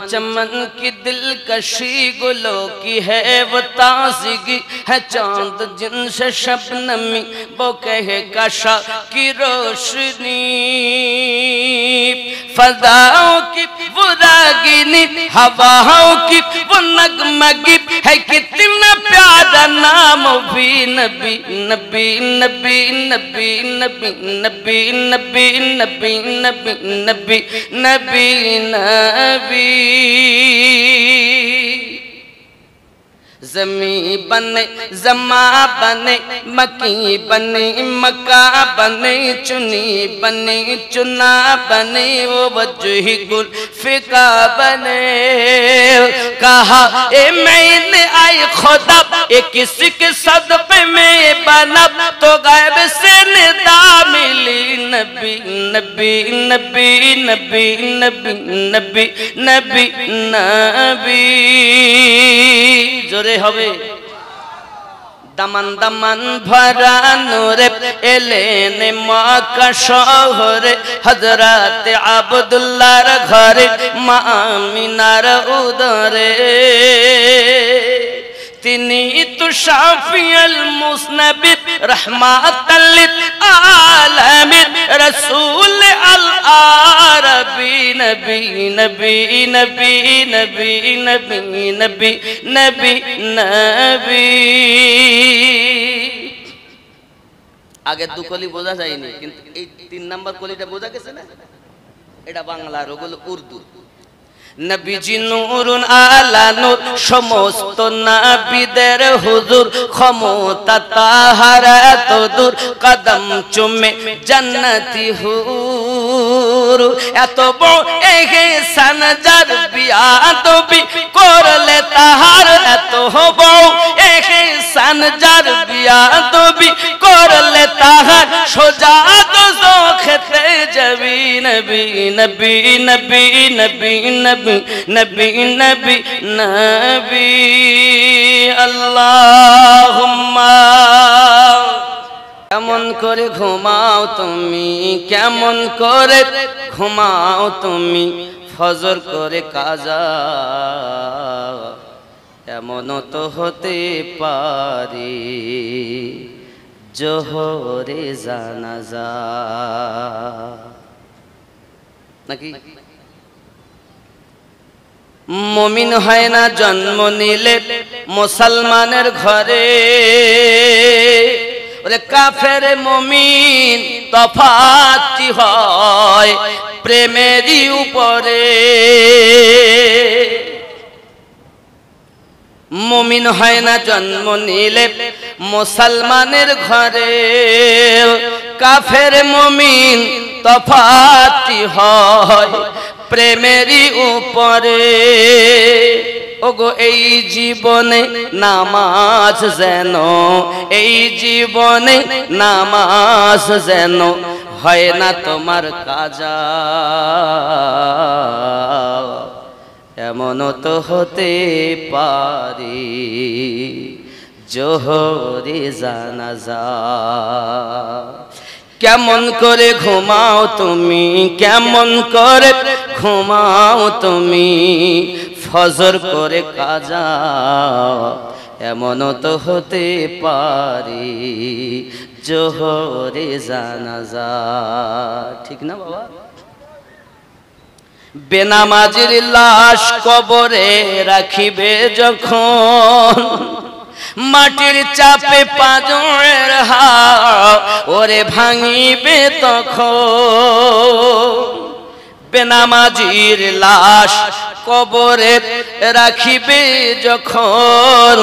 चमन की दिलकशी गुलों की है वो ताज़गी है चांद जिनसे शबनमी वो कहे कशा की रोशनी फज़ाओं की वो रागिनी हवाओं की वो नगमगी है कितना प्यारा नाम भी नबी नबी नबी नबी नबी नबी नबी नबी नबी नबी नबी नबी ज़मी बने ज़मा बने मकी बने मक्का बने चुनी बने चुना बने वो वजही गुल फिका बने कहा ए मैंने आई खुदा ए किसी के सदक़े में बना तो गैब से निदा मिली नबी नबी नबी नबी नबी नबी नबी नबी जोरे হবে দামান দামান ভরা নূরে এলেন মক্কা শহরে হযরত আব্দুল্লাহর ঘরে মা আমিনার উদরে তিনি তো শাফিউল মুসনবিব রহমাতাল লিল আলামিন রাসূল আল আরবি নবী নবী নবী নবী নবী নবী নবী নবী আগে দু কলি বোঝা যায়নি কিন্তু এই তিন নাম্বার কলিটা বোঝা গেছে না এটা বাংলার ওগুলো উর্দু नबी जी नूरुन आला नूर समस्त नबीদের হুজুর ক্ষমতা তাহার এত দূর কদম চুমে জান্নাতি হুর এত বড় ইহসান যার বিয়াদবি করলে তাহার এত বড় ইহসান যার বিয়াদবি করলে তাহার সোজা দোজখে যাবি নবী নবী নবী নবী নবী নবী নবী নবী আল্লাহুম্মা কেমন করে ঘুমাও তুমি কেমন করে ঘুমাও তুমি ফজর করে কাজা এমন তো হতে পারে জোহরে জানাজা নাকি মুমিন হয় না জন্ম নিলে মুসলমানের ঘরে ওরে কাফের মুমিন তফাৎ হয় প্রেমেরই উপরে মুমিন হয় না জন্ম নিলে মুসলমানের ঘরে কাফের মুমিন তফাৎ হয় প্রেমেরই উপরে ওগো এই জীবনে নামাজ যেন এই জীবনে নামাজ যেন হয় না তোমার কাজা এমন তো হতে পারে জোহরে জানাজা কেমন করে ঘুমাও তুমি কেমন করে ঘুমাও তুমি ফজর করে কাজা এমন তো হতে পারে জোহরে জানাজা ঠিক না বাবা বেনামাজির লাশ কবরে রাখিবে যখন মাটির চাপে পাঁজরের হাড় ওরে ভাঙিবে তখন বেনামাজির লাশ কবরে রাখিবে যখন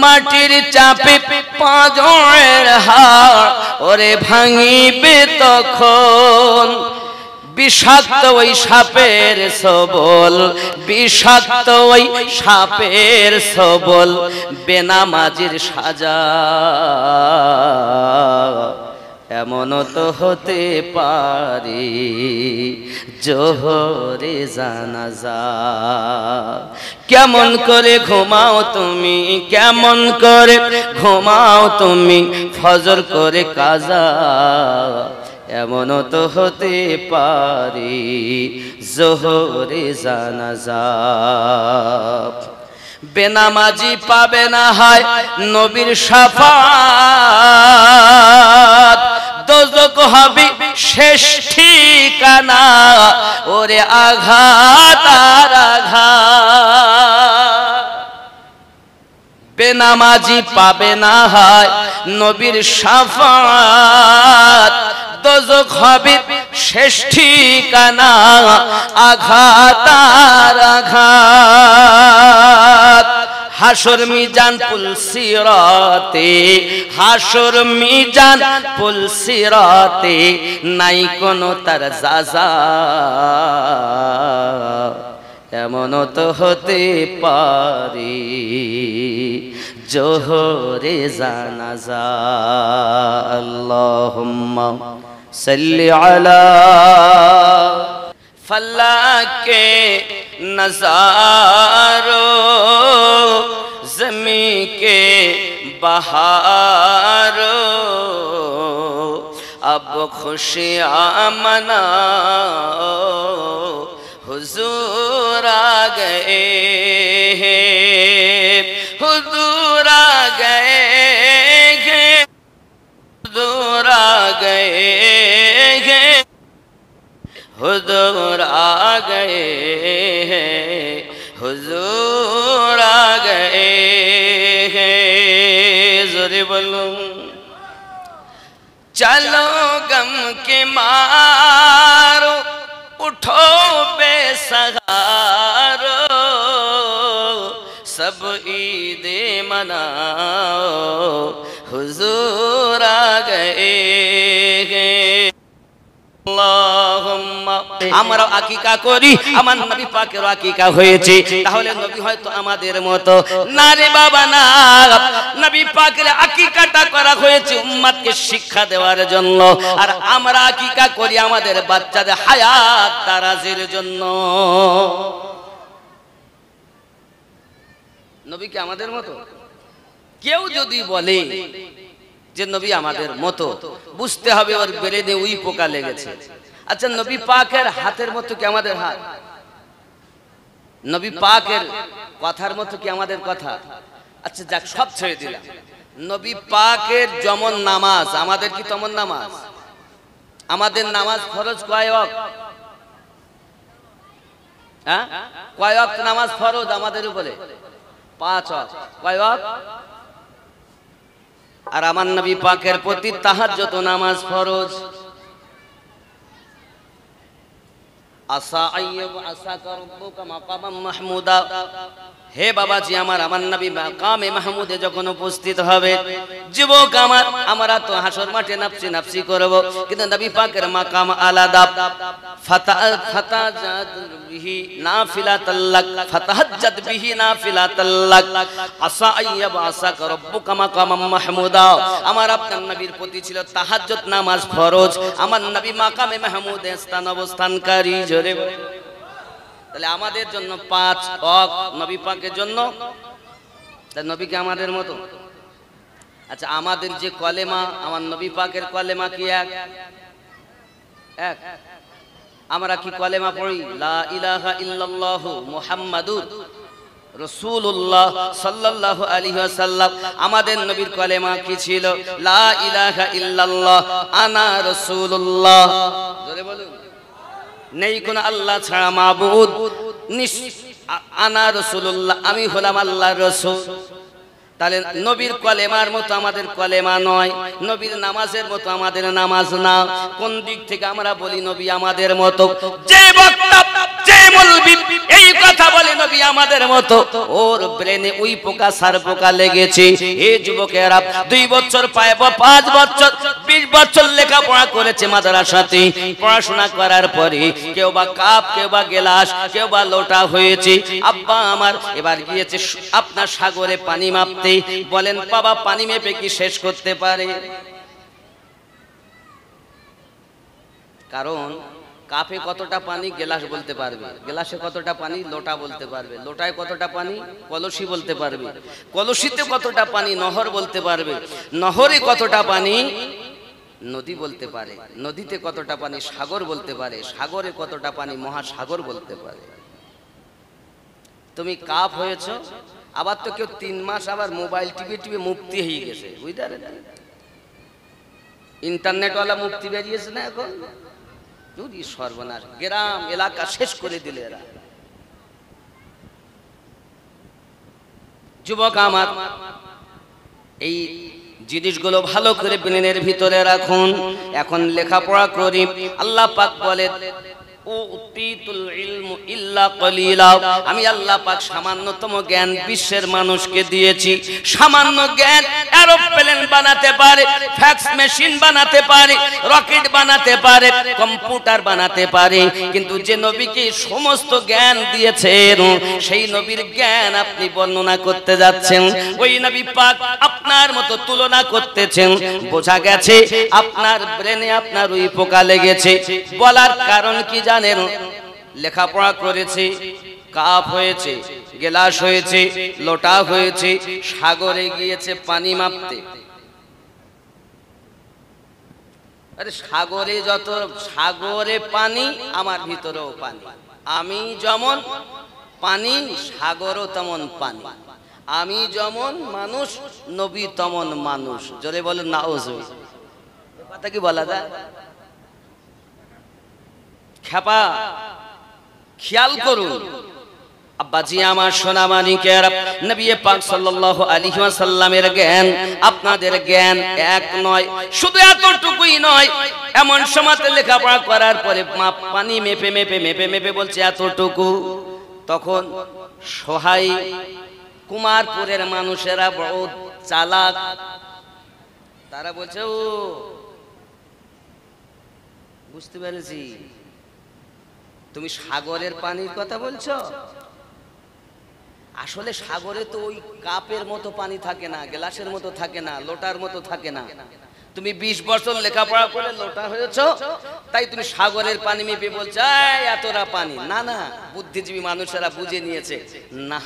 মাটির চাপে পাঁজরের হাড় ওরে ভাঙিবে তখন বিষাক্ত ওই সাপের সবল বিষাক্ত ওই সাপের সবল বেনামাজির সাজা এমন তো হতে পারে জোহরে জানাজা কেমন করে ঘুমাও তুমি কেমন করে ঘুমাও তুমি ফজর করে কাজা এমন তো হতে পারে জোহরে জানাজা বেনামাজি পাবে না হয় নবীর শাফাত দোজখ হবে শেষ ঠিকানা ওরে আঘাত আর আঘাত বেনামাজি পাবে না হয় নবীর শাফাত দোজখ হবে শেষ ঠিকানা আঘাত আর আঘাত হাসর মিজান পুল সিরাতে হাসর মিজান পুল সিরাতে নাই কোনো তার জাযা এমন তো হতে পারে জোহরে জানাজা আল্লাহুম্মা সাল্লি আলা ফলাকে नज़ारो ज़मी के बहारो अब खुशियाँ मनाओ हुजूर आ गए हैं हुजूर आ गए हैं हुजूर आ गए हैं हुजूर आ गए हैं हुजूर आ गए हैं ज़ोरे बोलो चलो गम के मारो उठो बेसहारो सब ईदे मनाओ हुजूर आ गए हैं আমরা আকিকা করি আমার নবী পাকের আকিকা হয়েছে তাহলে নবী হয়তো আমাদের মতো না রে বাবা না নবী পাকের আকিকাটা করা হয়েছে উম্মতকে শিক্ষা দেওয়ার জন্য আর আমরা আকিকা করি আমাদের বাচ্চাদের হায়াত দারাজের জন্য নবী কি আমাদের মতো কেউ যদি বলে যে নবী আমাদের মতো বুঝতে হবে ওর ব্রেনে উই পোকা লেগেছে আচ্ছা নবী পাকের হাতের মতো কি আমাদের হাত নবী পাকের কথার মতো কি আমাদের কথা আচ্ছা যাক সব ছেড়ে দিলাম নবী পাকের যেমন নামাজ আমাদের কি তেমন নামাজ আমাদের নামাজ ফরজ কয় ওয়াক্ত হ্যাঁ কয় ওয়াক্ত নামাজ ফরজ আমাদের উপরে 5 ওয়াক্ত কয় ওয়াক্ত আর আমার নবী পাকের প্রতি তাহাজ্জুদ নামাজ ফরজ আসা আইয়ুব আসা রব্বুকা মাকামাম মাহমুদা হে বাবাজি আমার নবী মাকামে মাহমুদে যখন উপস্থিত হবে যুবক আমরা তো হাসর মাঠে নাফসি নাফসি করব কিন্তু নবী পাকের মাকাম আলাদা ফাতাহাজ্জাত বিহি নাফিলাতাল্লাক ফাতাহাজ্জাত বিহি নাফিলাতাল্লাক আসা আইয়ুব আসা রব্বুকা মাকামাম মাহমুদা আমার আপনার নবীর প্রতি ছিল তাহাজ্জুদ নামাজ ফরজ আমার নবী মাকামে মাহমুদে স্থান অবস্থানকারী জোরে তাহলে আমাদের জন্য 5 ওয়াক্ত নবী পাকের জন্য তাই নবী কি আমাদের মতো আচ্ছা আমাদের যে কলেমা আমার নবী পাকের কলেমা কি এক আমরা কি কলেমা পড়ি লা ইলাহা ইল্লাল্লাহু মুহাম্মাদুর রাসূলুল্লাহ সাল্লাল্লাহু আলাইহি ওয়াসাল্লাম আমাদের নবীর কলেমা কি ছিল লা ইলাহা ইল্লাল্লাহ আনা রাসূলুল্লাহ জোরে বলুন নেই কোন আল্লাহ ছাড়া মাবুদ আনা রাসূলুল্লাহ আমি হলাম আল্লাহর রাসূল তাহলে নবীর কলেমার মতো আমাদের কলেমা নয় নবীর নামাজের মতো আমাদের নামাজ না কোন দিক থেকে আমরা বলি নবী আমাদের মতো যে বক্তা যে মৌলবি এই কথা বলে নবী আমাদের মতো ওর ব্রেনে ওই পোকা সার পোকা লেগেছে এই যুবকেরা 2 বছর পায় 5 বছর 20 বছর লেখাপড়া করেছে মাদ্রাসাতে পড়াশোনা করার পরে কেউ বা কাপ কেউ বা গেলাস কেউ বা লোটা হয়েছে আব্বা আমার এবার গিয়েছে আপনার সাগরে পানি মাপতে বলেন বাবা পানি মেপে কি শেষ করতে পারে কারণ কাপে কতটা পানি গেলাস বলতে পারবে গেলাসে কতটা পানি লোটা বলতে পারবে লোটায় কতটা পানি কলসি বলতে পারবে কলসিতে কতটা পানি নহর বলতে পারবে নহরে কতটা পানি নদী বলতে পারে, নদীতে কতটা পানি সাগর বলতে পারে, সাগরে কতটা পানি মহাসাগর বলতে পারে। তুমি কাফ হয়েছ, আবার তো কেউ 3 মাস আবার মোবাইল টিপে টিপে মুক্তি হয়ে গেছে, বুঝতে পারেন? ইন্টারনেটওয়ালা মুক্তি বেরিয়েছে না এখন। যদি সর্বনাশ, গ্রাম এলাকা শেষ করে দিলে এরা। যুবক আমার, এই জিনিসগুলো ভালো করে ব্রেনের ভিতরে রাখুন। এখন লেখাপড়া করি, আল্লাহ পাক বলেন আমি আল্লাহ পাক সামান্যতম জ্ঞান বিশ্বের মানুষকে দিয়েছি। সামান্য জ্ঞান এরোপ্লেন বানাতে পারে, ফ্যাক্স মেশিন বানাতে পারে, রকেট বানাতে পারে, কম্পিউটার বানাতে পারে। কিন্তু যে নবীকে সমস্ত জ্ঞান দিয়েছেন, সেই নবীর জ্ঞান আপনি বর্ণনা করতে যাচ্ছেন, ওই নবী পাক আপনার মতো তুলনা করতেছেন। বোঝা গেছে আপনার ব্রেনে আপনার ওই পোকা লেগেছে। বলার কারণ কি জানেন? লেখাপড়া করেছে, কাপ হয়েছে, গেলাস হয়েছে, লোটা হয়েছে, সাগরে গিয়েছে পানি মাপতে। আরে সাগরে যত সাগরে পানি, আমার ভিতরেও পানি। আমি যেমন পানি, সাগরও তেমন পানি। আমি যেমন মানুষ, নবী তেমন মানুষ। জোরে বলেন নাউজুবিল্লাহ। কথা কি বলা যায়? খেপা খেয়াল করুন আব্বাজি আমার, সোনা মানিকের, নবী পাক সাল্লাল্লাহু আলাইহি ওয়াসাল্লামের জ্ঞান আপনাদের জ্ঞান এক নয়। শুধু এতটুকুই নয়, এমন সময়তে লেখাপড়া করার পরে পানি মেপে মেপে মেপে মেপে বলছে এতটুকু। তখন সহায় কুমারপুরের মানুষেরা বড় চালাক, তারা বলছে ও বুঝতে পেরেছি, তুমি সাগরের পানির কথা বলছো। আসলে সাগরে তো ওই কাপের মতো পানি থাকে না, গ্লাসের মতো থাকে না, লোটার মতো থাকে না। তুমি 20 বছর লেখাপড়া করে লোটা হয়েছো, তাই তুমি সাগরের পানি মেপে বলছো এতটা পানি। না না, বুদ্ধিজীবী মানুষেরা বুঝে নিয়েছে, না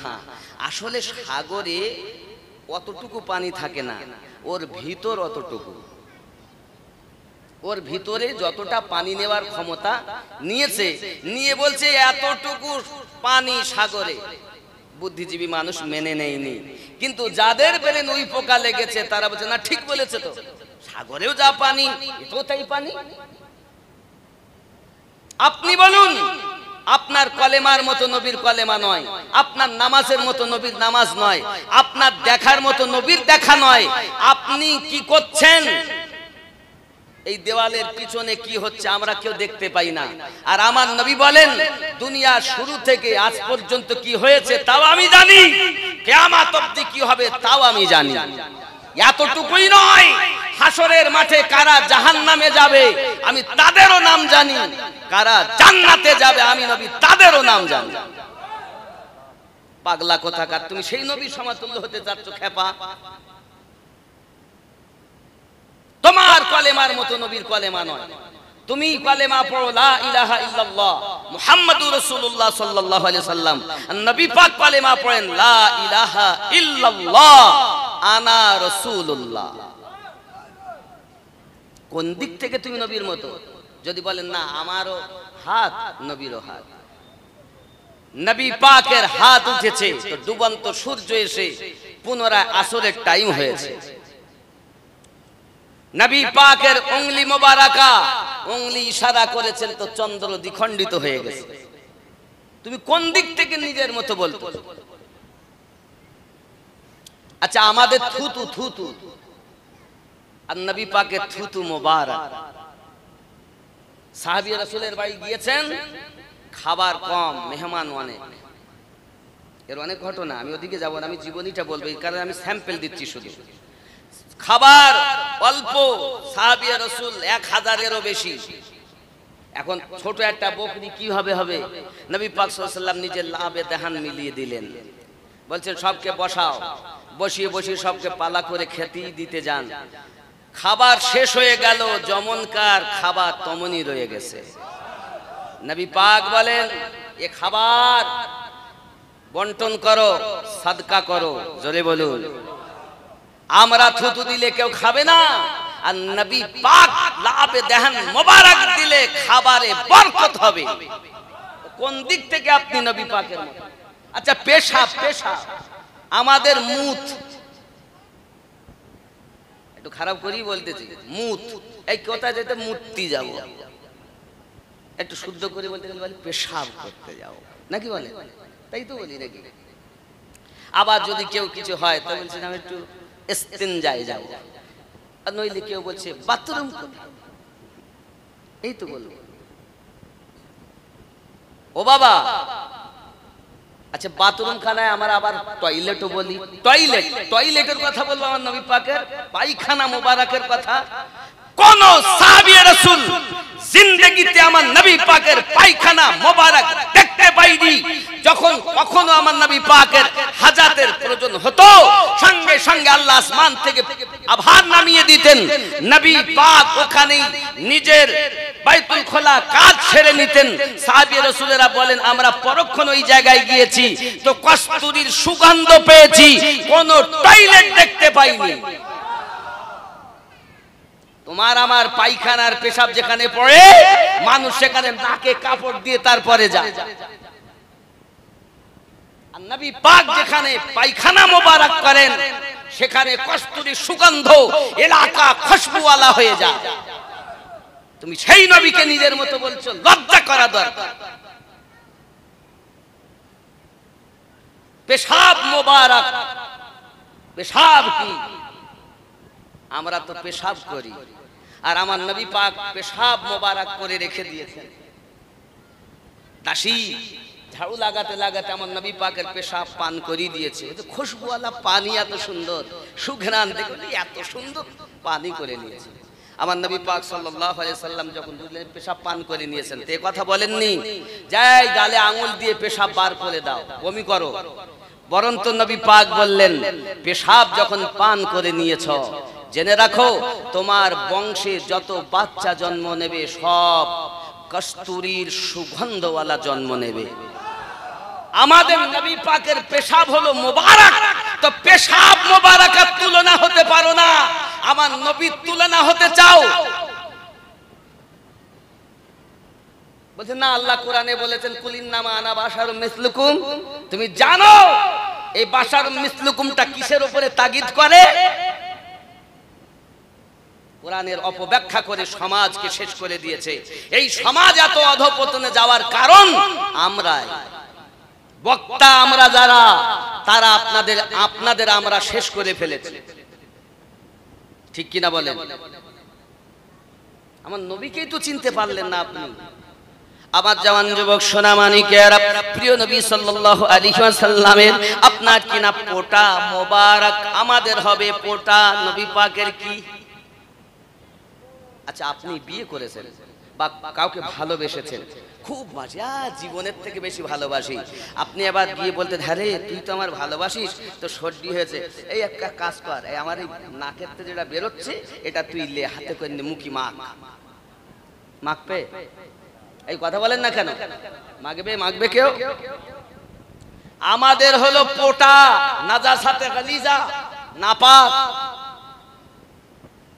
আসলে সাগরে অতটুকু পানি থাকে না, ওর ভিতর অতটুকু। ওর ভিতরে যতটা পানি নেওয়ার ক্ষমতা নিয়েছে, নিয়ে বলছে এতটুকু পানি সাগরে। বুদ্ধিজীবী মানুষ মেনে নেয়নি, কিন্তু যাদের ব্রেনে ওই পোকা লেগেছে তারা বলছে না ঠিক বলেছে, তো সাগরেও যা পানি এটাও তাই পানি। আপনি বলুন, আপনার কলেমার মতো নবীর কলেমা নয়, আপনার নামাজের মতো নবীর নামাজ নয়, আপনার দেখার মতো নবীর দেখা নয়। আপনি কি করছেন? এই দেওয়ালের পিছনে কি হচ্ছে আমরা কেউ দেখতে পাই না। আর আমার নবী বলেন দুনিয়া শুরু থেকে আজ পর্যন্ত কি হয়েছে তাও আমি জানি, কিয়ামত অবধি কি হবে তাও আমি জানি। এতটুকুই নয়, হাসরের মাঠে কারা জাহান্নামে যাবে আমি তাদেরও নাম জানি, কারা জান্নাতে যাবে আমি নবী তাদেরও নাম জানি। পাগলা কোথাকার, তুমি সেই নবীর সমতুল্য হতে যাচ্ছ খেপা। তোমার কলেমার মতো নবীর কলেমা নয়। তুমি কলেমা পড়ো লা ইলাহা ইল্লাল্লাহ মুহাম্মাদুর রাসূলুল্লাহ সাল্লাল্লাহু আলাইহি সাল্লাম। নবী পাক কলেমা পড়েন লা ইলাহা ইল্লাল্লাহ আনা রাসূলুল্লাহ। কোন দিক থেকে তুমি নবীর মতো? যদি বলেন না আমারও হাত নবীরও হাত, নবী পাকের হাত উঠেছে তো ডুবন্ত সূর্য এসে পুনরায় আসরের টাইম হয়েছে। নবী পাকের উংলি মোবারকা, উংলি ইশারা করেছেন তো চন্দ্র দ্বিখণ্ডিত হয়ে গেছে। তুমি কোন দিক থেকে নিজের মতো বলতো? আচ্ছা আমাদের থুতু থুতু আর নবী পাকের থুতু মোবারক। সাহাবী রাসূলের বাড়ি গিয়েছেন, খাবার কম, মেহমান অনেক। এর অনেক ঘটনা, আমি ওদিকে যাব না, আমি জীবনীটা বলবো, এই কারণে আমি স্যাম্পল দিচ্ছি শুধু। খাবার অল্প, সাহাবী রাসূল 1000-এরও বেশি। এখন ছোট একটা বকরি কিভাবে হবে? নবী পাক সাল্লাল্লাহু আলাইহি ওয়াসাল্লাম নিজের লাভে দেহান মিলিয়ে দিলেন, বলছেন সবকে বসাও, বসিয়ে বসিয়ে সবকে পালা করে খেতে দিতে যান। খাবার শেষ হয়ে গেল, যেমনকার খাবার তেমনই রয়ে গেছে। নবী পাক বলেন এ খাবার বন্টন করো, সাদকা করো। জোরে বলুন। আমরা থুতু দিলে কেউ খাবে না, আর নবী পাক লাবে দেহান মোবারক দিলে খাবারে বরকত হবে। কোন দিক থেকে আপনি নবী পাকের মতো? আচ্ছা পেশাব, পেশাব আমাদের মুত, একটু খারাপ করেই বলতেছি, মুত এই কথা যেতে মুততি যাব, একটু শুদ্ধ করে বলতে গেলে বলে পেশাব করতে যাও, নাকি বলে? তাই তো বলি নাকি? আবার যদি কেউ কিছু হয় তো বলছে আমি একটু ইস্তিনজায় যাব, আর নইলে কেউ বলছে বাথরুম, এই তো বলবো। ও বাবা, আচ্ছা বাথরুম খানায় আমরা আবার টয়লেটও বলি, টয়লেট, টয়লেটের কথা বলবো আমার নবী পাকের পায়খানা মোবারকের কথা। কোন সাহাবী রাসূল জিন্দেগিতে আমার নবী পাকের পায়খানা মোবারক দেখতে পাইনি। যখন কখনো আমার নবী পাকের হাজাতের প্রয়োজন হতো, সঙ্গে সঙ্গে আল্লাহ আসমান থেকে আভার নামিয়ে দিতেন, নবী পাক ওখানেই নিজের বাইতুল খোলা কাজ ছেড়ে নিতেন। সাহাবী রাসূলেরা বলেন আমরা পরক্ষণ ওই জায়গায় গিয়েছি তো কস্তুরীর সুগন্ধ পেয়েছি, কোন টয়লেট দেখতে পাইনি। তোমার আমার পায়খানার পেশাব যেখানে পড়ে, মানুষ সেখানে নাকে কাপড় দিয়ে তারপরে যায়। আর নবী পাক যেখানে পায়খানা মোবারক করেন সেখানে কস্তুরীর সুগন্ধ এলাকা খুশবুওয়ালা হয়ে যায়। তুমি সেই নবীকে নিজের মতো বলছো, লজ্জা করা দরকার। পেশাব মোবারক, পেশাব কি? আমরা তো পেশাব করি, আর আমার নবী পাক পেশাব মোবারক করে রেখে দিয়েছেন। দাসী ঝাড়ু লাগাতে লাগাতে আমার নবী পাকের পেশাব পান করিয়ে দিয়েছে। খুশবুওয়ালা পানি, এত সুন্দর সুঘ্রাণ, দেখুন এত সুন্দর পানি করে নিয়েছে। আমার নবী পাক সাল্লাল্লাহু আলাইহি সাল্লাম যখন দুধের পেশাব পান করে নিয়েছেন, তে কথা বলেননি যাই গালে আঙুল দিয়ে পেশাব বার করে দাও, বমি করো। বরঞ্চ নবী পাক বললেন পেশাব যখন পান করে নিয়েছ, জেনে রাখো তোমার বংশে যত বাচ্চা জন্ম নেবে সব কস্তুরীর সুগন্ধওয়ালা জন্ম নেবে। আমাদের নবী পাকের পেশাব হলো মোবারক, তো পেশাব মোবারকের তুলনা হতে পারো না। আমার নবীর তুলনা হতে চাও? বলছেন না, আল্লাহ কোরআনে বলেছেন কুলিন নামা আনা বাশারুম মিসলুকুম। তুমি জানো এই বাশারুম মিসলুকুমটা কিসের উপরে তাগিদ করে? কোরআনের অপব্যাখ্যা করে সমাজকে শেষ করে দিয়েছে। এই সমাজ এত অধঃপতনে যাওয়ার কারণ আমরাই, বক্তা আমরা যারা, তারা আপনাদের আমরা শেষ করে ফেলেছি, ঠিক কিনা বলেন? আমার নবীকেই তো চিনতে পারলেন না আপনি। আমার জওয়ান যুবক সোনা মানিকেরা, প্রিয় নবী সাল্লাল্লাহু আলাইহি ওয়াসাল্লামের আপনার কিনা পোটা মোবারক, আমাদের হবে পোটা নবী পাকের কি? আচ্ছা আপনি বিয়ে করেছেন বা কাউকে ভালোবেসেছেন, খুব বাসি, জীবনের থেকে বেশি ভালোবাসি, আপনি আবার গিয়ে বলতেন হ্যাঁ রে তুই তো আমার ভালোবাসিস, তো সর্দি হয়েছে, এই একটা কাজ কর, এই আমার এই নাকের থেকে যেটা বেরোচ্ছে এটা তুই লে, হাতে করে মুখি মাখ, মাখবে? এই কথা বলেন না কেন? মাখবে? মাখবে কেউ? আমাদের হলো পোটা, নাজাসাতে গালিজা, নাপাক।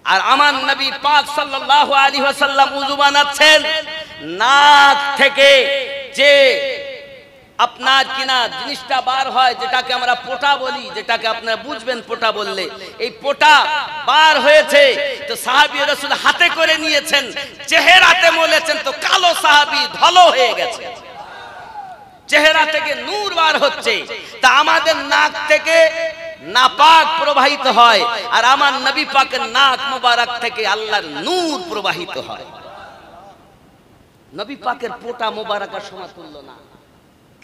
আর আমার নবী পাক সাল্লাল্লাহু আলাইহি ওয়াসাল্লাম উযু বানাচ্ছেন, নাক থেকে যে আপনার কিনা জিনিসটা বার হয়, যেটাকে আমরা পোটা বলি, যেটাকে আপনারা বুঝবেন পোটা বললে, এই পোটা বার হয়েছে, তো সাহাবী রাসূল হাতে করে নিয়েছেন, চেহারাতে মলেছেন, তো কালো সাহাবী ধলো হয়ে গেছে, চেহারা থেকে নূর বার হচ্ছে। তা আমাদের নাক থেকে নাপাক প্রবাহিত হয়, আর আমার নবী পাকের নাক মুবারক থেকে আল্লাহর নূর প্রবাহিত হয়। নবী পাকের পোটা মুবারকের সমতুল্য না।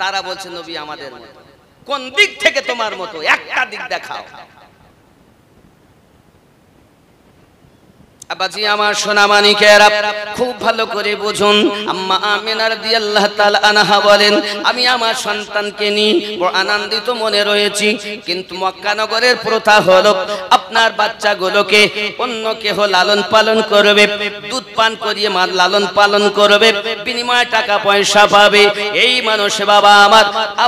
তারা বলছে নবী আমাদের মতো। কোন দিক থেকে তোমার মতো? একটা দিক দেখাও। আবাজি আমার সোনা মানিকেরা, খুব ভালো করে বুঝুন। আম্মা আমিনা রাদিয়াল্লাহু তাআলা আনহা বলেন, আমি আমার সন্তানকে নিয়ে বড় আনন্দিত মনে রয়েছি, কিন্তু মক্কা নগরের প্রথা হলো আপনার বাচ্চাগুলোকে অন্য কেহ লালন পালন করবে, দুধ পান করিয়ে লালন পালন করবে, বিনিময়ে টাকা পয়সা পাবে। এই মানুষ বাবা আমার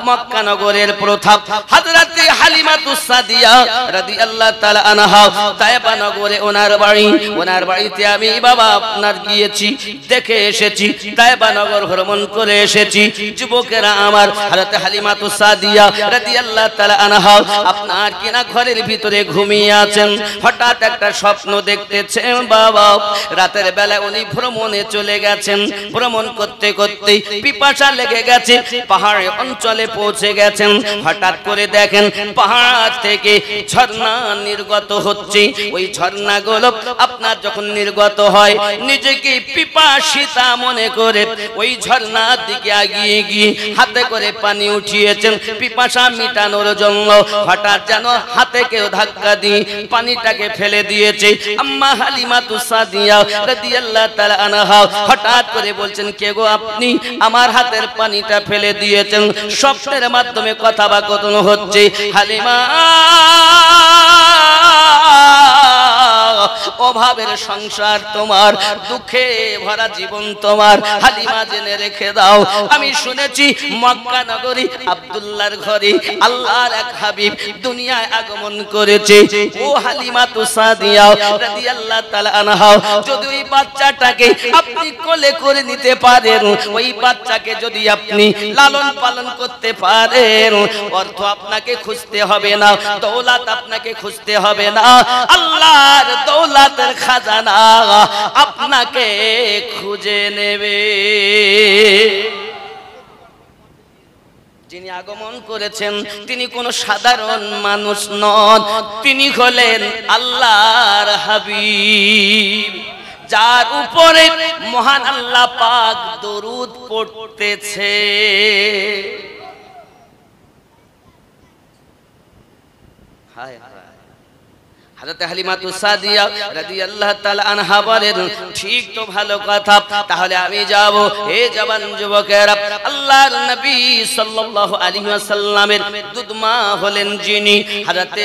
মক্কা নগরের প্রথা। হযরত হালিমাতুস সাদিয়া রাদিয়াল্লাহু তাআলা আনহা তায়েবা নগরে ওনার বাড়ি, ওনার ওনার বাড়িতে আমি বাবা আপনার গিয়েছি, দেখে এসেছি, তায়েবা নগর ভ্রমণ করে এসেছি। যুবকেরা আমার, হযরত হালিমাতুস সাদিয়া রাদিয়াল্লাহু তাআলা আনহা আপনার কিনা ঘরের ভিতরে ঘুমিয়ে আছেন। হঠাৎ একটা স্বপ্ন দেখতেছেন বাবা। রাতের বেলা উনি ভ্রমণে চলে গেছেন। ভ্রমণ করতে করতে পিপাসা লেগে গেছে, পাহাড়ে অঞ্চলে পৌঁছে গেছেন। হঠাৎ করে দেখেন পাহাড় থেকে ঝর্ণা নির্গত হচ্ছে। ওই ঝর্ণাগুলো আপনার যখন নির্গত হয়, নিজেকে পিপাসিতা মনে করে ওই ঝর্ণার দিকে এগিয়ে গিয়ে হাতে করে পানি উঠিয়েছেন পিপাসা মিটানোর জন্য। হঠাৎ যেন হাতে কেউ ধাক্কা দিয়ে পানিটাকে ফেলে দিয়েছে। আম্মা হালিমাতুস সাদিয়া রাদিয়াল্লাহু তাআলা আনহা হঠাৎ করে বলছেন, কে গো আপনি? আমার হাতের পানিটা ফেলে দিয়েছেন। স্বপ্নের মাধ্যমে কথাবার্তা হচ্ছে, হালিমা অভাবের সংসার তোমার, দুঃখে ভরা জীবন তোমার। হালিমা জেনে রেখে দাও, আমি শুনেছি মক্কা নগরী আব্দুল্লাহর ঘরে আল্লাহর এক হাবিব দুনিয়ায় আগমন করেছে। ও হালিমাতুস সাদিয়া রাদিয়াল্লাহু তাআলা আনহা, যদি ওই বাচ্চাটাকে আপনি কোলে করে নিতে পারেন, ওই বাচ্চাকে যদি আপনি লালন পালন করতে পারেন, অর্থ আপনাকে খুঁজতে হবে না, দৌলত আপনাকে খুঁজতে হবে না, আল্লাহর দৌলতের খাজানা আপনাকে খুঁজে নেবে। যিনি আগমন করেছেন তিনি কোনো সাধারণ মানুষ নন, তিনি হলেন আল্লাহর হাবিব, যার উপরে মহান আল্লাহ পাক দরুদ পড়তেছে। হায় হায়, হযরত হালিমাতুস সাদিয়া রাদিয়াল্লাহু তাআলা আনহা বলেন, ঠিক তো ভালো কথা, তাহলে আমি যাব। হে জওয়ান যুবকেরা, আল্লাহর নবী সাল্লাল্লাহু আলাইহি ওয়াসাল্লামের দুধমা হলেন যিনি, হযরত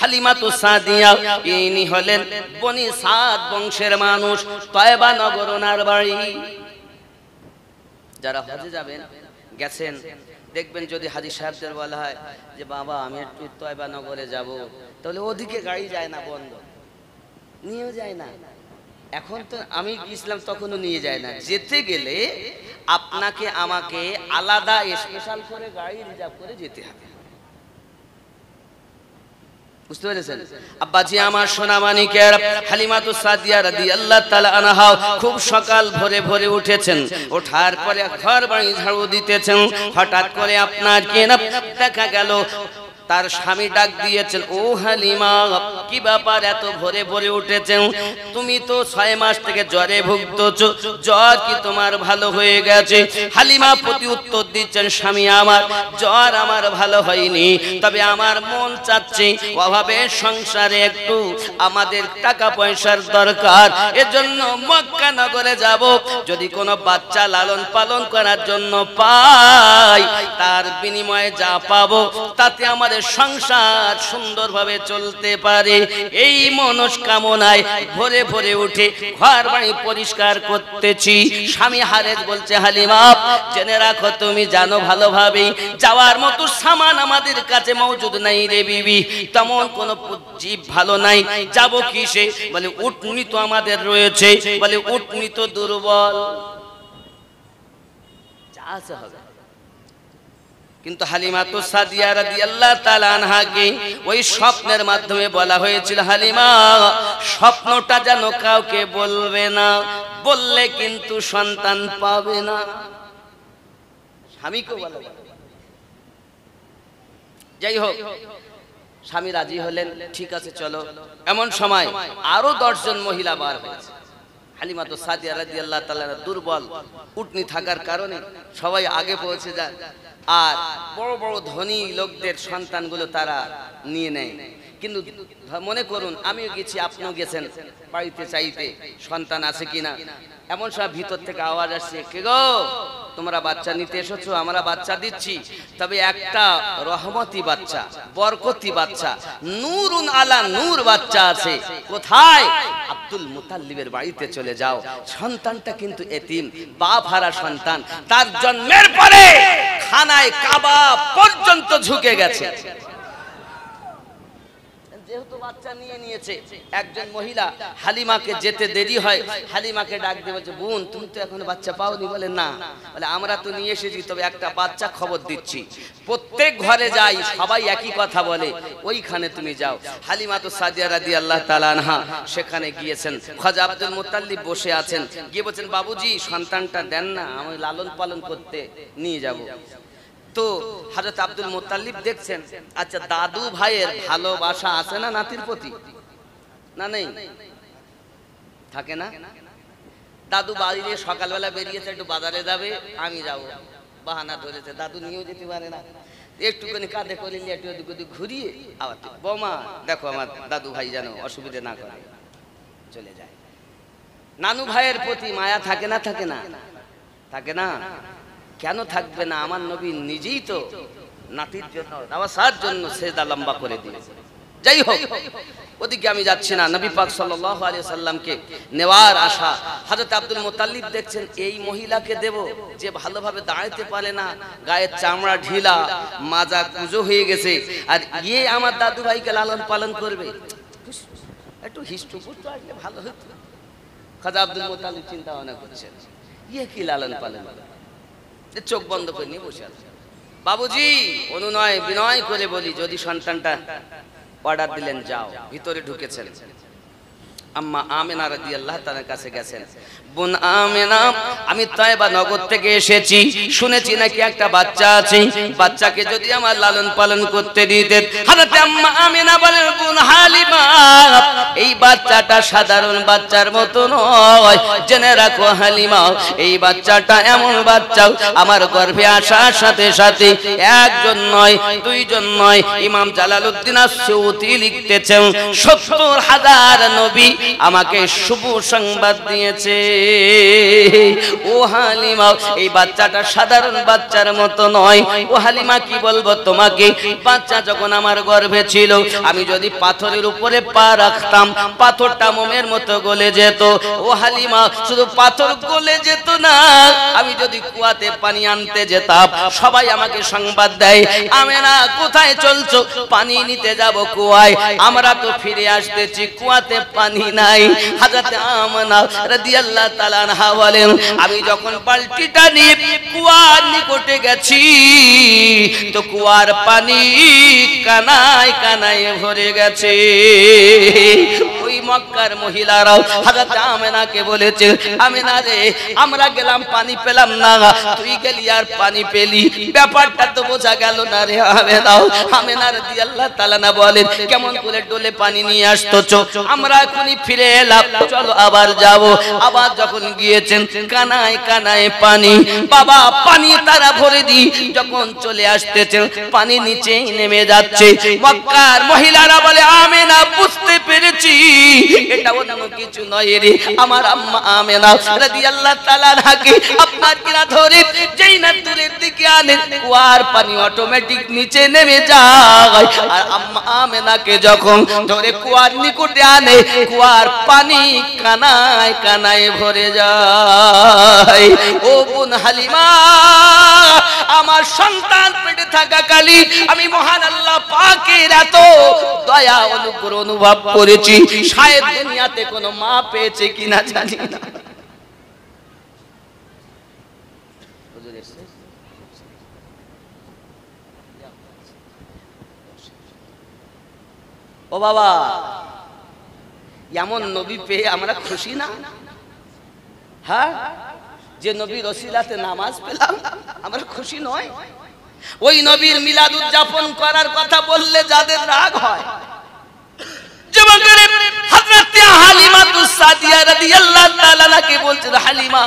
হালিমাতুস সাদিয়া, ইনি হলেন বনি সাদ বংশের মানুষ। তয়বা নগর ওনার বাড়ি। যারা হজে যাবেন গেছেন, দেখবেন যদি হাজী সাহেবদের বলা হয় যে বাবা আমি একটু তয়বা নগরে যাব, তাহলে ওদিকে গাড়ি যায় না, বন্ধ, নিয়েও যায় না। এখন তো আমি গিয়েছিলাম তখনও নিয়ে যায় না। যেতে গেলে আপনাকে আমাকে আলাদা স্পেশাল করে গাড়ি রিজার্ভ করে যেতে হবে। বুঝতে পেরেছেন? আব্বাজি আমার সোনা মানিকের, হালিমাতুস সাদিয়া রাদিয়াল্লাহু তাআলা আনহা খুব সকাল ভোরে ভোরে উঠেছেন। ওঠার পরে ঘর বাড়ি ঝাড়ু দিতেছেন। হঠাৎ করে আপনার কেনা দেখা গেল তার স্বামী ডাক দিয়েছেন, ও হালিমা, কি ব্যাপার এত ভোরে ভোরে উঠেছেন? তুমি তো 6 মাস থেকে জ্বরে ভুগতেছো, জ্বর কি তোমার ভালো হয়ে গেছে? হালিমা প্রতি উত্তর দিচ্ছেন, স্বামী আমার জ্বর আমার ভালো হয়নি, তবে আমার মন চাচ্ছে অভাবে সংসারে একটু আমাদের টাকা পয়সার দরকার, এজন্য মক্কা নগরে যাব। যদি কোনো বাচ্চা লালন পালন করার জন্য পাই, তার বিনিময়ে যা পাবো তাতে আমাদের সংসার সুন্দরভাবে চলতে পারে। এই মনস্কামনায় ভোরে ভোরে উঠে ঘর বাড়ি পরিষ্কার করতেছি। স্বামী হারেজ বলছে, হালিমা জেনে রাখো, তুমি জানো ভালোভাবে যাওয়ার মতো সামান আমাদের কাছে মজুদ নাই রে বিবি, তেমন কোন জীব ভালো নাই, যাব কিসে? বলে উটনি তো আমাদের রয়েছে। বলে উটনি তো দুর্বল, যা হবে। কিন্তু হালিমাতুস সাদিয়া রাদিয়াল্লাহু তাআলা আনহাকে ওই স্বপ্নের মাধ্যমে বলা হয়েছিল, হালিমা স্বপ্নটা যেন কাউকে বলবে না, বললে কিন্তু সন্তান পাবে না। স্বামীকে বলা। যাই হোক, স্বামী রাজি হলেন, ঠিক আছে চলো। এমন সময় আরো 10 জন মহিলা বার হয়েছে। হালিমাতুস সাদিয়া রাদিয়াল্লাহু তাআলা দুর্বল, উটনি থাকার কারণে সবাই আগে পৌঁছে যায়, আর বড় বড় ধনী লোকদের সন্তানগুলো তারা নিয়ে নেয়। কিন্তু মনে করুন আমিও গেছি, আপনিও গেছেন বাড়িতে চাইতে সন্তান আছে কিনা। এমন সব ভিতর থেকে আওয়াজ আসছে, কে গো তোমরা বাচ্চা নিতে এসেছো? আমরা বাচ্চা দিচ্ছি, তবে একটা রহমতি বাচ্চা, বরকতি বাচ্চা, নূরুন আলা নূর বাচ্চা আছে। কোথায়? আব্দুল মুতাল্লিবের বাড়িতে চলে যাও। সন্তানটা কিন্তু এতিম, বাপ হারা সন্তান, তার জন্মের পরে খানায় কাবা পর্যন্ত ঝুঁকে গেছে। যেহেতু বাচ্চা নিয়ে নিয়েছে, একজন মহিলা হালিমাকে যেতে দেরি হয়, হালিমাকে ডাক দিয়ে বলছে, বোন তুমি তো এখনো বাচ্চা পাওনি। বলে না। বলে আমরা তো নিয়ে এসেছি, তবে একটা বাচ্চা খবর দিচ্ছি, প্রত্যেক ঘরে যাই সবাই একই কথা বলে, ওইখানে তুমি যাও। হালিমা তো সাদিয়া রাদিয়াল্লাহু তাআলা আনহা সেখানে গিয়েছেন। খাজা আব্দুল মুত্তালিব বসে আছেন, গিয়ে বলছেন, বাবুজি সন্তানটা দেন না, আমি লালন পালন করতে নিয়ে যাব। তো হযরত আব্দুল মুত্তালিব দেখছেন, আচ্ছা দাদু ভাইয়ের ভালোবাসা আছে না নাতির প্রতি? না নেই? থাকে না? দাদু বাইরে সকালবেলা বেরিয়েছে, একটু বাজারে যাবে, আমি যাব, বাহানা ধরেছে, দাদু নিয়েও যেতে পারে না, একটুখানি কাঁধে করে নিয়ে একটু এদিক ওদিক ঘুরিয়ে আবার বৌমা দেখো আমার দাদু ভাই যেন অসুবিধা না করে, চলে যায়। নানু ভাইয়ের প্রতি মায়া থাকে না? থাকে না? থাকে না? কেন থাকবে না? আমার নবী নিজেই তো নাতির জন্য নওয়াসার জন্য সেজদা লম্বা করে দিয়েছে। যাই হোক, ওদিকে আমি যাচ্ছি না, নবী পাক সাল্লাল্লাহু আলাইহি ওয়াসাল্লামকে নেওয়ার আশা। হযরত আব্দুল মুত্তালিব দেখছেন, এই মহিলাকে দেব যে ভালোভাবে দাঁড়াতে পারে না, গায়ের চামড়া ঢিলা, মাজা কুজো হয়ে গেছে, আর ইয়ে আমার দাদু ভাইকে লালন পালন করবে, একটু হিষ্টপুষ্ট আসলে ভালো হতো। খাজা আব্দুল মুত্তালিব চিন্তা ভাবনা করছেন, ইয়ে কি লালন পালন, চোখ বন্ধ করে নিয়ে বসে আছে। বাবুজি অনুনয় বিনয় করে বলি, যদি সন্তানটা অর্ডার দিলেন, যাও। ভিতরে ঢুকেছেন, আম্মা আমেনা রাদিয়াল্লাহু তাআলার কাছে গেছেন। বোন আমেনা, আমি তায়েবা নগর থেকে এসেছি, শুনেছি নাকি একটা বাচ্চা আছে, বাচ্চাকে যদি আমার লালন পালন করতে দিতেন। হযরত আম্মা আমেনা বলেন, বোন হালিমা, এই বাচ্চাটা সাধারণ বাচ্চার মতো নয়, জেনে রাখো হালিমা, এই বাচ্চাটা এমন বাচ্চা, আমার গর্ভে আসার সাথে সাথে একজন নয়, দুইজন নয়, ইমাম জালালউদ্দিন আস-সুয়ুতি লিখতেছেন ৭০,০০০ নবী আমাকে শুভ সংবাদ দিয়েছে। ও হালিমা, এই বাচ্চাটা সাধারণ বাচ্চার মতো নয়। ও হালিমা, কি বলবো তোমাকে, বাচ্চা যখন আমার গর্ভে ছিল, আমি যদি পাথরের উপরে পা রাখতাম, পাথরটা মোমের মতো গলে যেত। ও হালিমা, শুধু পাথর গলে যেত না, আমি যদি কুয়াতে পানি আনতে যেতাম, সবাই আমাকে সংবাদ দেয়, আমেনা কোথায় চলছো? পানি নিতে যাব কুয়ায়। আমরা তো ফিরে আসতেছি, কুয়াতে পানি নাই। হযরত আমেনা রাদিয়াল্লাহু তাআলা আনহা বলেন, আমি যখন বালতিটা নিয়ে কুয়ার নিকটে গেছি, তো কুয়ার পানি কানায় কানায় ভরে গেছে। ওই মক্কার মহিলারাও হযরত আমেনাকে বলেছে, আমেনা রে, আমরা গেলাম পানি পেলাম না, তুই গেলি আর পানি পেলি, ব্যাপারটা তো বোঝা গেল না রে আমেনা। আমেনা রাদিয়াল্লাহু তাআলা না বলেন, কেমন করে ডোলে পানি নিয়ে আসতেছো? আমরা এখনই ফিরে এলাম, চলো আবার যাব। আবার যখন গিয়েছেন, কানায় কানায় পানি, বাবা পানি তারা ভরে দি, যখন চলে আসতেছেন, পানি নিচেই নেমে যাচ্ছে। মক্কার মহিলারা বলে, আমেনা বুঝতে পেরেছি, এটা অন্য কিছু নয় রে, আমার আম্মা আমেনা রাদিয়াল্লাহু তাআলা আনহাকে আপনার কিনা ধরে যেই না দূরের দিকে আনে, কুয়ার পানি অটোমেটিক নিচে নেমে যায়। আর আম্মা আমেনাকে যখন ধরে কুয়ার নিকটে আনে, কুয়ার পানি কানায় কানায় ভরে যায়। ও বোন হালিমা, আমার সন্তান পেটে থাকাকালীন আমি মহান আল্লাহ পাকের এত দয়া অনুগ্রহ অনুভব করেছি, শায়দ দুনিয়াতে কোনো মা পেয়েছে কিনা জানি না। ও বাবা, এমন নবী পেয়ে আমরা খুশি না? হ্যাঁ, যে নবীর ওসিলাতে নামাজ পেলাম, আমরা খুশি নয়? ওই নবীর মিলাদ উদযাপন করার কথা বললে যাদের রাগ হয়, হযরত হালিমা সাদিয়া রাদিয়াল্লাহু তাআলা আনহাকে বলছেন, হালিমা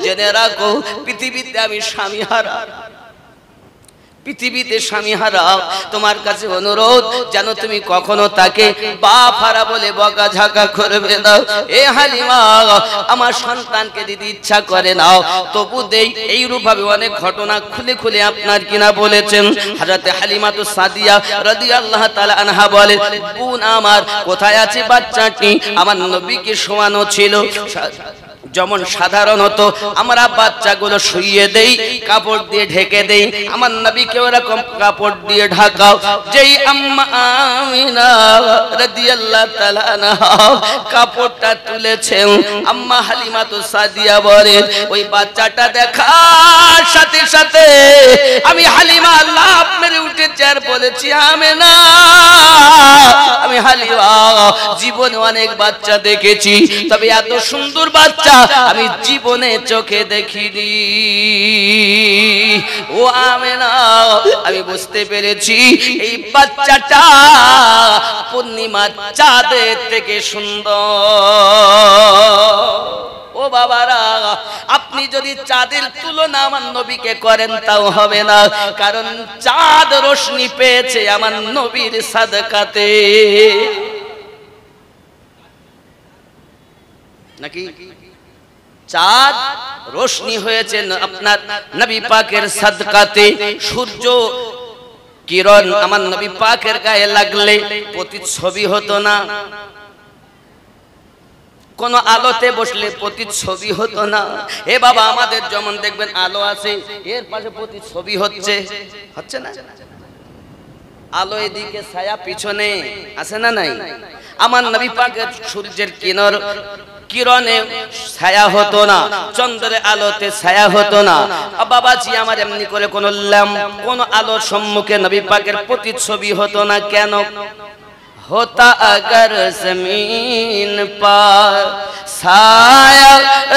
জেনে রাখো, পৃথিবীতে আমি স্বামী হারা, পৃথিবীতে স্বামী হারা, তোমার কাছে অনুরোধ, যেন তুমি কখনো তাকে বাপ হারা বলে বকাঝকা করবে না। এ হালিমা, আমার সন্তানকে দিতে ইচ্ছা করে নাও, তবু দেই। এইরূপ ভাবে অনেক ঘটনা খুলে খুলে আপনার কিনা বলেছেন। হযরত হালিমা সাদিয়া রাদিয়াল্লাহু তাআলা আনহা বলেন, বোন আমার কোথায় আছে বাচ্চাটি? আমার নবীকে শোয়ানো ছিল, যেমন সাধারণত আমরা বাচ্চাগুলো শুইয়ে দেই, কাপড় দিয়ে ঢেকে দেই, আমার নবীকে ওরকম কাপড় দিয়ে ঢাকাও। যেই আম্মা আমিনা রাদিয়াল্লাহু তাআলা আনহা কাপড়টা তুলেছেন, আম্মা হালিমাতুস সাদিয়া বলেন ওই বাচ্চাটা দেখার সাথে সাথে আমি হালিমা লাফ মেরে উঠেছি আর বলেছি আমিনা, আমি হালিমা জীবনে অনেক বাচ্চা দেখেছি, তবে এত সুন্দর বাচ্চা আমি জীবনে চোখে দেখিনি। ও আমেনা, আমি বুঝতে পেরেছি এই বাচ্চাটা পূর্ণিমার চাঁদের থেকে সুন্দর। ও বাবারা, আপনি যদি চাঁদের তুলনা আমার নবীকে করেন তাও হবে না, কারণ চাঁদ রোশনি পেয়েছে আমার নবীর সাদকাতে। নাকি চাঁদ রোশনি হয়েছে আপনার নবী পাকের সাদকাতে। সূর্য কিরণ আমার নবী পাকের গায়ে লাগলে প্রতিচ্ছবি হতো না, কোন আলোতে বসলে প্রতিচ্ছবি হতো না। এ বাবা, আমাদের যেমন দেখবেন আলো আছে, এর পাশে প্রতিচ্ছবি হচ্ছে, হচ্ছে না? আলো এদিকে, ছায়া পিছনে, আছে না নাই? আমার নবী পাকের সূর্যের কিরণে ছায়া হতো না, চন্দ্রের আলোতে ছায়া হতো না। বাবাজি আমার এমনি করে কোন ল্যাম্প, কোন আলোর সম্মুখে নবী পাকের প্রতিচ্ছবি হতো না। কেন? होता अगर जमीन पर साया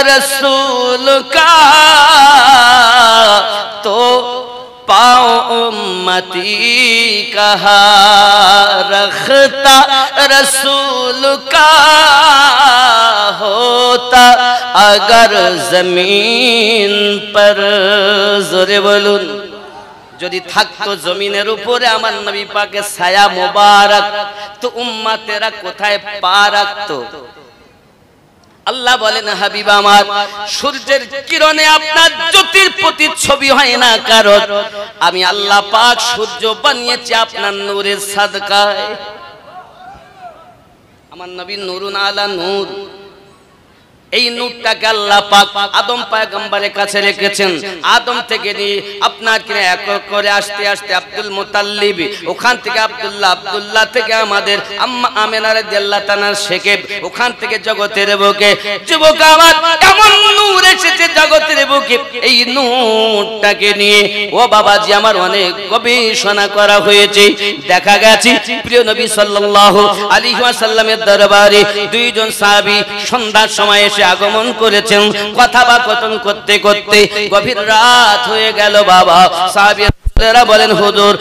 रसूल का तो पाओ उम्मती कहा रखता रसूल का होता अगर जमीन पर। जोरे बोलून, যদি থাকতো জমিনের উপরে আমার নবী পাকের ছায়া মোবারক, তো উম্মতেরা কোথায় পা রাখতো? আল্লাহ বলেন হাবিব আমার, সূর্যের কিরণে আপনার জ্যোতির প্রতিচ্ছবি হয় না, কারণ আমি আল্লাহ পাক সূর্য বানিয়েছি আপনার নূরের সাদকায়। আমার নবী নূরুন আলা নূর, এই নূরটাকে আল্লাহ পাক আদম পয়গম্বরের কাছে রেখেছেন। আদম থেকে নিয়ে আপনার কিনা এক করে আস্তে আস্তে আব্দুল মুতাল্লিব, ওখান থেকে আব্দুল্লাহ, আব্দুল্লাহ থেকে আমাদের আম্মা আমেনা রাদিয়াল্লাহু তাআলা শেখে, ওখান থেকে জগতের বুকে যুবক আমার এমন নূর এসেছে জগতের বুকে। এই নূরটাকে নিয়ে ও বাবাজি আমার অনেক গবেষণা করা হয়েছে। দেখা গেছে প্রিয় নবী সাল্লাল্লাহু আলাইহি ওয়াসাল্লামের দরবারে দুইজন সাহাবী সন্ধ্যার সময় আগমন করেছেন। কথা বা কথন করতে করতে গভীর রাত হয়ে গেল। বাবা সাহাবীরা বলেন হুজুর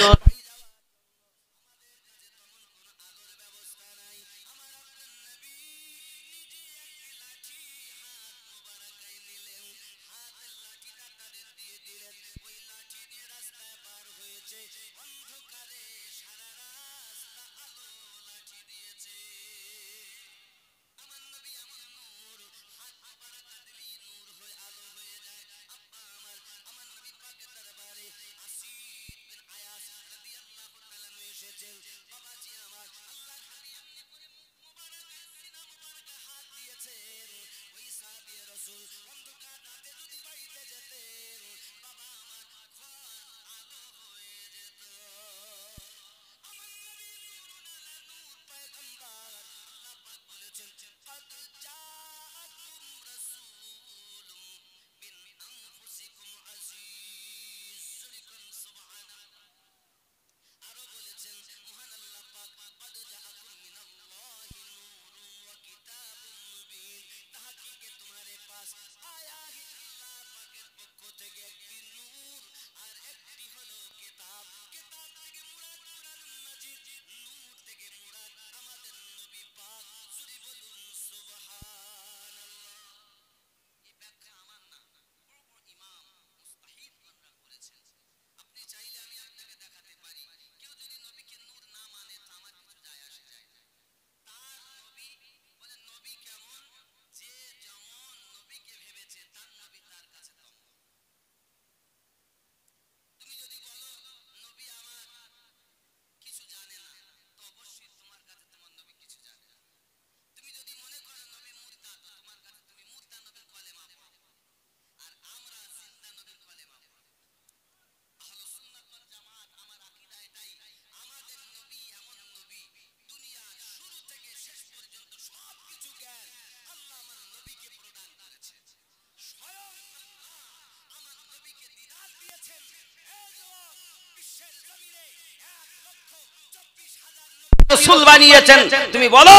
রাসূল বানিয়েছেন? তুমি বলো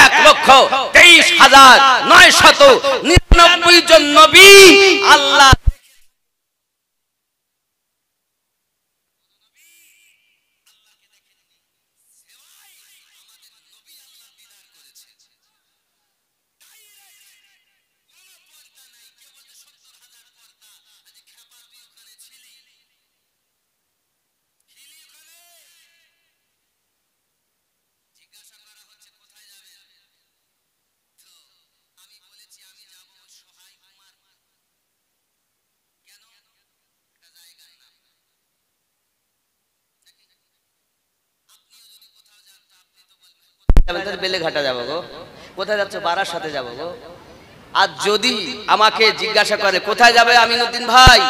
1,23,999 জন নবী আল্লাহ বেলেঘাটা যাবো গো। কোথায় যাচ্ছ? বারাসাতে যাবো গো। আর যদি আমাকে জিজ্ঞাসা করে কোথায় যাবে আমিনুদ্দিন ভাই,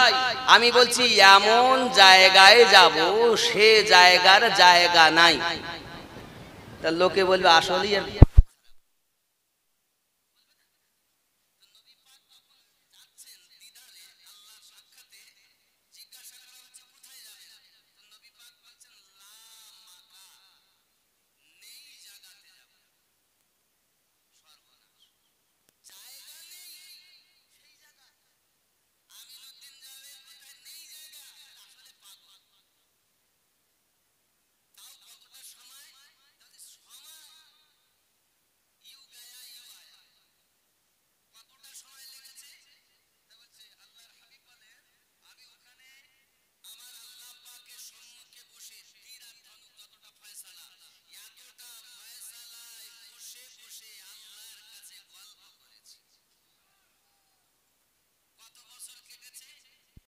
আমি বলছি এমন জায়গায় যাব সে জায়গার জায়গা নাই। তা লোকে বলবে আসলেই